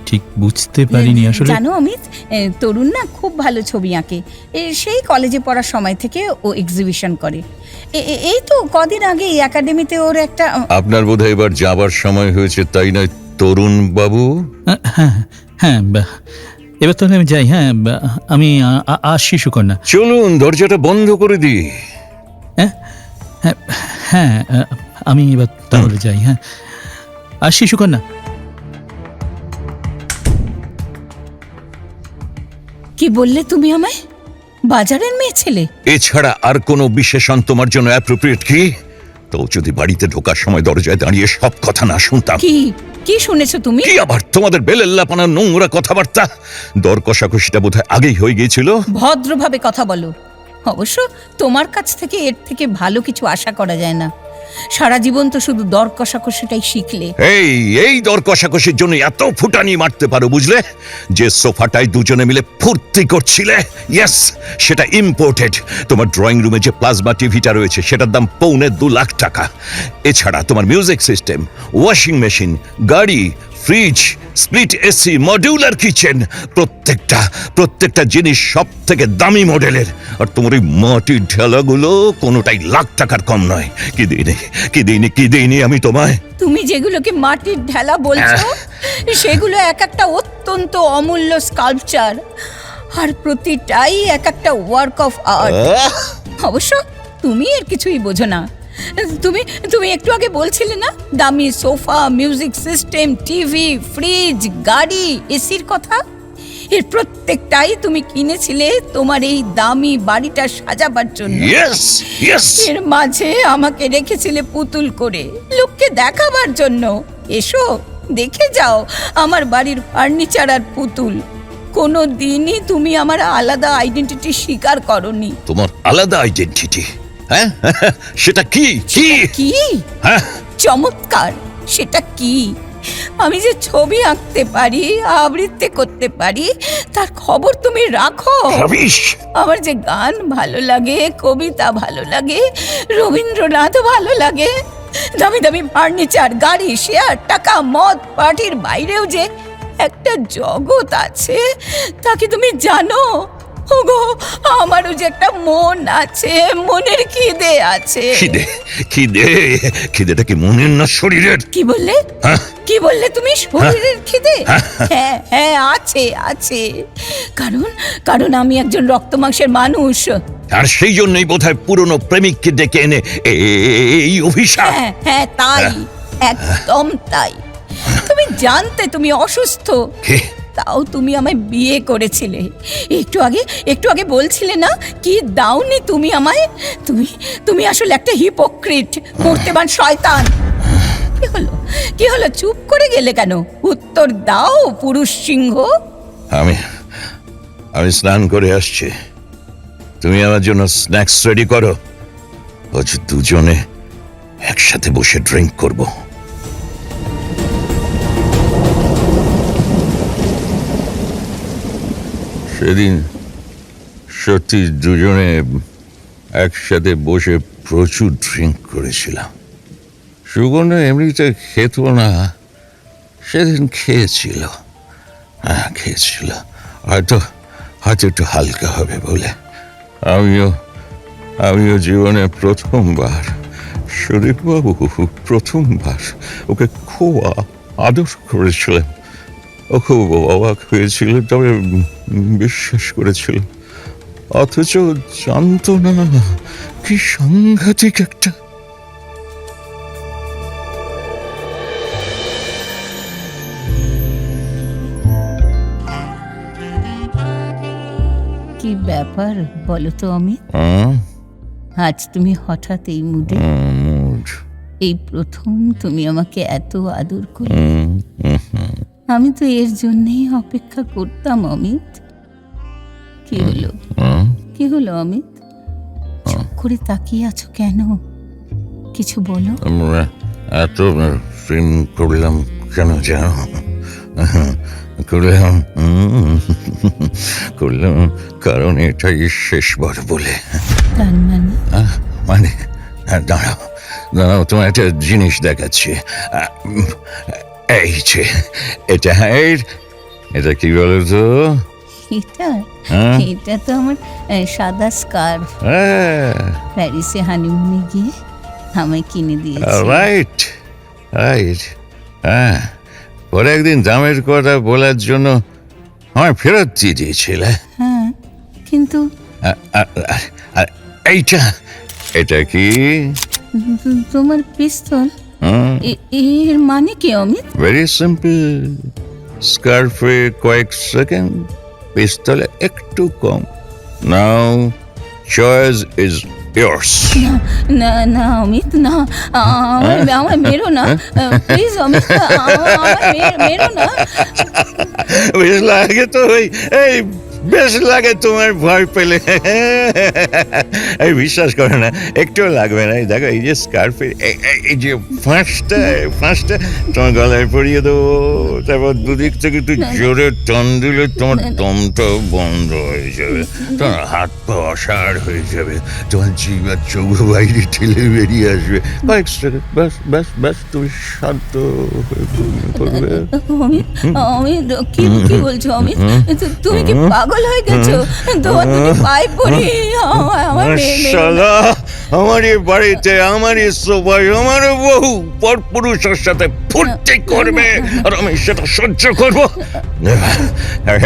ঠিক বুঝতে পারিনি আসলে। জানো অমিত, তরুণ না খুব ভালো ছবি আঁকে। সেই কলেজে পড়ার সময় থেকে ও এক্সিবিশন করে। এই তো কদিন আগে একাডেমিতে ওর একটা। আপনার বোধহয় এবার যাবার সময় হয়েছে, তাই নয় তরুণ বাবু? হ্যাঁ হ্যাঁ, এবার তাহলে আমি যাই। হ্যাঁ, আমি আসছি সুকন্যা। চলুন দরজাটা বন্ধ করে দিই। হ্যাঁ হ্যাঁ হ্যাঁ, আমি এবার তাহলে যাই। হ্যাঁ, আসছি সুকন্যা। কি বললে তুমি আমায়? বাজারের মেয়ে ছেলে? এছাড়া আর কোনো বিশেষণ তোমার জন্য অ্যাপ্রোপ্রিয়েট কি? তো যদি বাড়িতে ঢোকার সময় দরজায় দাঁড়িয়ে সব কথা না শুনতাম। কি কি শুনেছো তুমি? কি আবার তোমাদের বেলেল্লাপানা নোংরা কথাবার্তা? দর কষাকষিটা বোধহয় আগেই হয়ে গিয়েছিল। ভদ্রভাবে কথা বলো। অবশ্য তোমার কাছ থেকে এর থেকে ভালো কিছু আশা করা যায় না। সারা জীবন তো শুধু দর কষাকষিটাই শিখলে। এই দর কষাকষির জন্য এত ফুটানি মারতে পারো, বুঝলে? যে সোফাটায় দুজনে মিলে ফুর্তি করছিলে, ইয়েস, সেটা ইম্পোর্টেড। তোমার ড্রয়িং রুমে যে প্লাজমা টিভিটা রয়েছে সেটার দাম 2.25 লাখ টাকা। এছাড়া তোমার মিউজিক সিস্টেম, ওয়াশিং মেশিন, গাড়ি, fridge, split AC, modular kitchen, প্রত্যেকটা জিনিস সব থেকে দামি মডেলের। আর তোমার ওই মাটির ঢেলাগুলো কোনোটাই লাখ টাকার কম নয়। কি দিইনি আমি তোমায়? তুমি যেগুলোকে মাটির ঢেলা বলছো সেগুলো এক একটা অত্যন্ত অমূল্য স্কাল্পচার, আর প্রতিটাই এক একটা ওয়ার্ক অফ আর্ট। অবশ্য তুমি এর কিছুই বোঝো না। তুমি একটু আগে বলছিলে না দামি sofa, music system, TV, fridge, গাড়ি, এসির কথা। এর প্রত্যেকটাই তুমি কিনেছিলে তোমার এই দামি বাড়িটা সাজাবার জন্য। এর মাঝে আমাকে রেখেছিলে পুতুল করে, লোককে দেখাবার জন্য। এসো দেখে যাও আমার বাড়ির ফার্নিচার আর পুতুল। কোনো দিনই তুমি আমার আলাদা আইডেন্টিটি স্বীকার করনি। তোমার আলাদা আইডেন্টিটি? হ্যাঁ, সেটা কি? কি? হ্যাঁ, চমৎকার। সেটা কি? আমি যে ছবি আঁকতে পারি, আবৃত্তি করতে পারি, তার খবর তুমি রাখো। আমার যে গান ভালো লাগে, কবিতা ভালো লাগে, রবীন্দ্রনাথ ভালো লাগে, দামি দামি ফার্নিচার, গাড়ি, শেয়ার, টাকা, মদ, পার্টির বাইরেও যে একটা জগৎ আছে তা কি তুমি জানো? ওগো, আমারও যে একটা মন আছে, মনের খিদে আছে। খিদে? খিদেটা কি মনের না শরীরের? কি বললে? কি বললে তুমি? শরীরের খিদে? হ্যাঁ হ্যাঁ, আছে আছে। কারণ কারণ আমি একজন রক্ত মাংসের মানুষ। আর সেই জন্যই বোধহয় পুরনো প্রেমিককে ডেকে এনে এই অভিশাপ। হ্যাঁ হ্যাঁ, তাই, একদম তাই। তুমি জানতে তুমি অসুস্থ, কে? তাও তুমি আমায় বিয়ে করেছিলে। একটু আগে বলছিলে না কি দাওনি তুমি আমায়? তুমি আসলে একটা হিপোক্রিট, মূর্তিমান শয়তান। কি হলো চুপ করে গেলে কেন? উত্তর দাও পুরুষ সিংহ। আমি স্নান করে আসছি, তুমি আমার জন্য স্ন্যাক্স রেডি করো। আজ দুজনে একসাথে বসে ড্রিঙ্ক করব। সেদিন সত্যি দুজনে একসাথে বসে প্রচুর ড্রিঙ্ক করেছিলাম। সুগন্ধ এমনিতে খেত না, সেদিন খেয়েছিল। খেয়েছিল হয়তো একটু হালকা হবে বলে। আমিও জীবনে প্রথমবার, সুদীপবাবু প্রথমবার ওকে খুব আদর করেছিলাম। ও খুব অবাক হয়েছিল, তবে বিশ্বাস করেছিল। অথচ জানতো না কি সাংঘাতিক একটা। কি ব্যাপার বলো তো অমিত? আজ তুমি হঠাৎ এই মুডে? এই প্রথম তুমি আমাকে এত আদর করলে। আমি তো এর জন্যই অপেক্ষা করতাম অমিত। কি হলো অমিত? চুপ করে তাকিয়ে আছো কেন? কিছু বলো। আমরা এত প্রেম করলাম কেন জানো? করলাম কারণ এটাই শেষবার বলে। তার মানে দাঁড়াও, তোমার একটা জিনিস দেখাচ্ছি। এই যে এটা কি বলো তো? এটা তো আমার সাদা স্কার্ফ। প্যারিসে হানিমুনে গিয়ে আমায় কিনে দিয়েছে। রাইট। হ্যাঁ, পরে একদিন দামের কথা বলার জন্য আমায় ফেরত দিয়ে দিয়েছিলে। হ্যাঁ, কিন্তু এটা কি? তোমার পিস্তল। এর মানে কি অমিত? Very simple. স্কার্ফে কয়েক সেকেন্ড, পিস্তলে একটু কম। নাও চয়েস ইজ ইয়ার্স। না অমিত, না, আমার মেরো না প্লিজ অমিত, মেরো না। বেশ লাগে তো, বেশ লাগে তোমার ভয় পেলে। এই বিশ্বাস করো না, একটুও লাগবে না। এই দেখো, এই যে স্কার্ফের এই যে ফাঁসটা তোমার গলায় পরিয়ে দেবো। তারপর দুদিক থেকে একটু জোরে টান দিলে তোমার দমটা বন্ধ হয়ে যাবে, তোমার হাত পা অসাড় হয়ে যাবে, তোমার জিভ আর চোখ বাইরে ঠেলে বেরিয়ে আসবে। কয়েক সেকেন্ড, ব্যাস তুমি শান্ত হয়ে করবে। অমিত, কি বলছো অমিত? তুমি কি পাগল হয়ে গেছো? তোমার পায়ে পড়ি। আমার বাড়িতে, আমার সোফায় আমার বহু পরপুরুষের সাথে ফুর্তি করবে, আর আমি সেটা সহ্য করবো?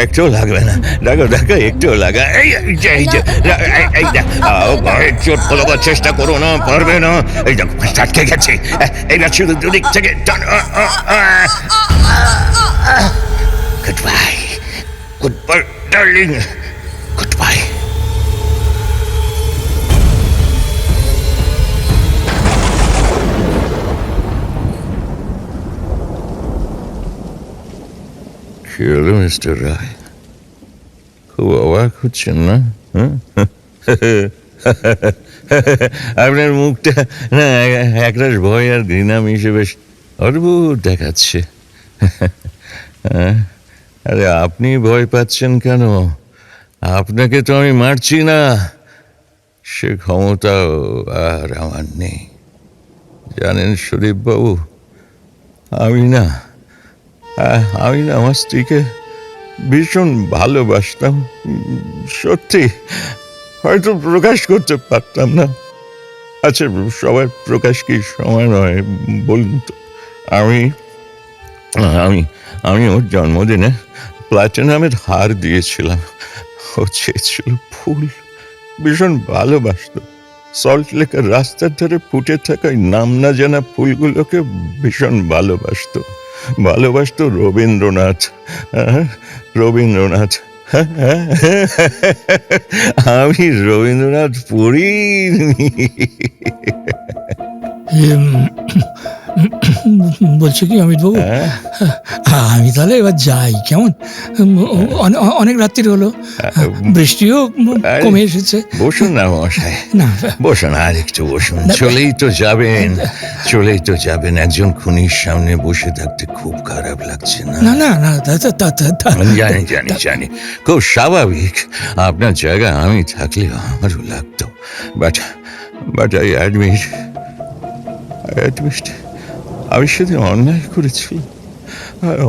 একটু লাগবে না। দেখো একটু লাগা। ঘরের চোট ফলাবার চেষ্টা করো না, পারবে না। এই দেখো আটকে গেছে। এইবার শুধু দুদিক থেকে Goodbye, darling. Goodbye. কি হলো মিস্টার রায়? খুব অবাক হচ্ছেন না? আপনার মুখটা না একরাশ ভয় আর ঘৃণা মিশে বেশ অদ্ভুত দেখাচ্ছে। আরে আপনি ভয় পাচ্ছেন কেন? আপনাকে তো আমি মারছি না, সে ক্ষমতাও আর আমার নেই। জানেন সুদীপবাবু, আমি না আমার স্ত্রীকে ভীষণ ভালোবাসতাম। সত্যি হয়তো প্রকাশ করতে পারতাম না। আচ্ছা, সবার প্রকাশ কি সময় নয় বলুন তো? আমি আমি আমি ওর জন্মদিনে প্ল্যাটিনামের হার দিয়েছিলাম। ও চেয়েছিল ফুল, ভীষণ ভালোবাসত। সল্ট লেকের রাস্তার ধারে ফুটে থাকা নাম না জানা ফুলগুলোকে ভীষণ ভালোবাসত রবীন্দ্রনাথ। রবীন্দ্রনাথ। আমি রবীন্দ্রনাথ পড়ি। বলছি কি অমিতবাবু, আমি তাহলে এবার যাই, কেমন? অনেক রাত্রি হলো, বৃষ্টিও কমে এসেছে। বসুন না মশাই, না, বসুন, আর একটু বসুন। চলেই তো যাবেন। একজন খুনির সামনে বসে থাকতে খুব খারাপ লাগছে না? না না না, জানি, খুব স্বাভাবিক। আপনার জায়গা আমি থাকলে আমারও লাগতো। বাট আই অ্যাডমিট আমি সেদিন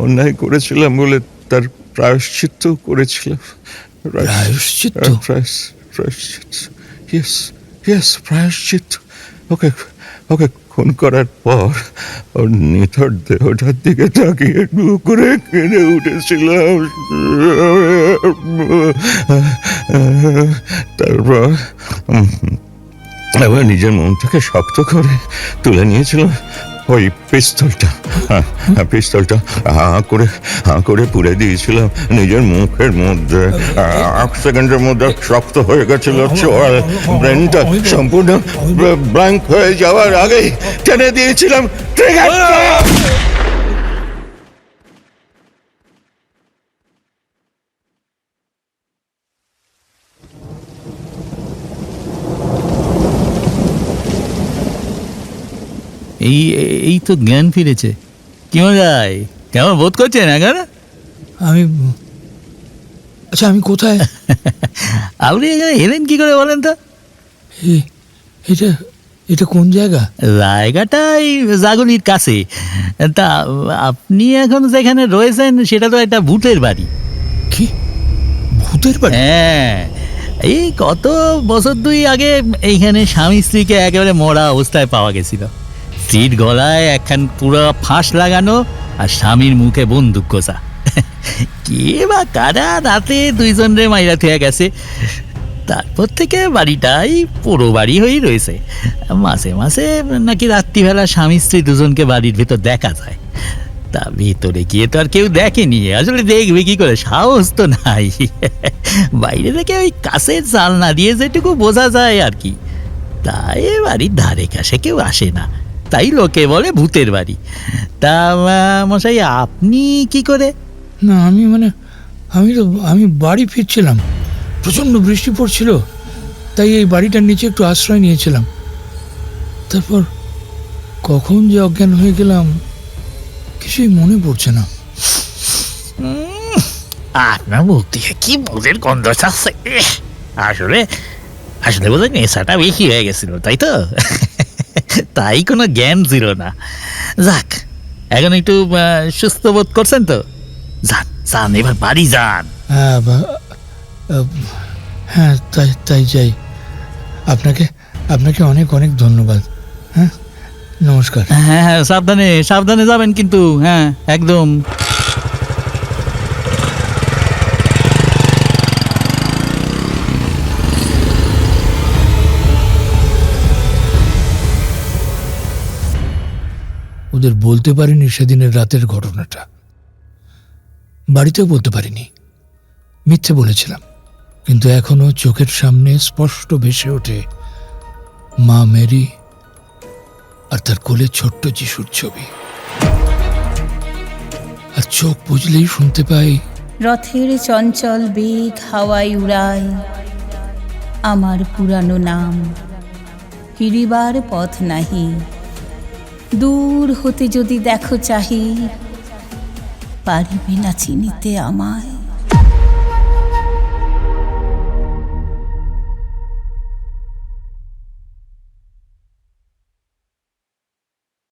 অন্যায় করেছিলাম বলে তার প্রায়শ্চিত্ত করেছিলাম। প্রায়শ্চিত্ত। ওকে খুন করার পর ওর নিথর দেহটার দিকে তাকিয়ে করে কেঁদে উঠেছিলাম। তারপর আবার নিজের মনটাকে শক্ত করে তুলে নিয়েছিলাম ওই পিস্তলটা হাঁ করে পুড়ে দিয়েছিলাম নিজের মুখের মধ্যে। 1 সেকেন্ডের মধ্যে শক্ত হয়ে গেছিল চোয়াল। ব্রেনটা সম্পূর্ণ ব্ল্যাঙ্ক হয়ে যাওয়ার আগেই টেনে দিয়েছিলাম ট্রিগারটা। এই তো জ্ঞান ফিরেছে। কেমন যায়, কেমন বোধ করছেন এখন? আচ্ছা, আমি কোথায়? আপনি এখানে এলেন কি করে বলেন তো? এটা কোন জায়গা? জায়গাটাই জাগনির কাছে। তা আপনি এখন যেখানে রয়েছেন সেটা তো একটা ভূতের বাড়ি। কি ভূতের বাড়ি? হ্যাঁ, এই কত বছর 2 আগে এইখানে স্বামী স্ত্রীকে একেবারে মরা অবস্থায় পাওয়া গেছিল। স্ত্রীর গলায় একখান পুরো ফাঁস লাগানো আর স্বামীর মুখে বন্দুক গোছা। কে বা কারা রাতে 2 জনরে মাইরা থুয়ে গেছে। তারপর থেকে বাড়িটাই পুরো বাড়ি হয়েই রয়েছে। মাঝে মাঝে নাকি রাত্রিবেলা স্বামী স্ত্রী 2 জনকে বাড়ির ভেতর দেখা যায়। তা ভেতরে গিয়ে তো আর কেউ দেখেনি। আসলে দেখবে কি করে, সাহস তো নাই। বাইরে থেকে ওই কাছের জানলা দিয়ে যেটুকু বোঝা যায় আর কি। তাই বাড়ির ধারে কাছে কেউ আসে না, তাই লোকে বলে ভূতের বাড়ি। তা মশাই, আপনি কি করে? না, আমি বাড়ি ফিরছিলাম, প্রচণ্ড বৃষ্টি পড়ছিল, তাই এই বাড়িটার নিচে একটু আশ্রয় নিয়েছিলাম। তারপর কখন যে অজ্ঞান হয়ে গেলাম কিছুই মনে পড়ছে না। আপনার মুখ থেকে কি ভূতের গন্ধ আসছে। আসলে বোধ হয় নেশাটা বেশি হয়ে গেছিল, তাই তো? তাই কোনো জ্ঞান ছিল না। যাক, এখন একটু সুস্থ বোধ করছেন তো? যান এবার বাড়ি যান। হ্যাঁ, তাই যাই। আপনাকে অনেক অনেক ধন্যবাদ। হ্যাঁ, নমস্কার। হ্যাঁ, সাবধানে যাবেন কিন্তু। হ্যাঁ, একদম। ওদের বলতে পারিনি সেদিনের রাতের ঘটনাটা, বাড়িতেও বলতে পারিনি, মিথ্যে বলেছিলাম। কিন্তু এখনো চোখের সামনে স্পষ্ট ভেসে ওঠে মা মেরি আর তার কোলে ছোট্ট যিশুর ছবি। আর চোখ বুঝলেই শুনতে পাই রথের চঞ্চল বেগ হাওয়ায় উড়ায় আমার পুরানো নাম, ফিরিবার পথ নাহি, দূর হতে যদি দেখো চাহি, পারিবে না চিনিতে আমায়।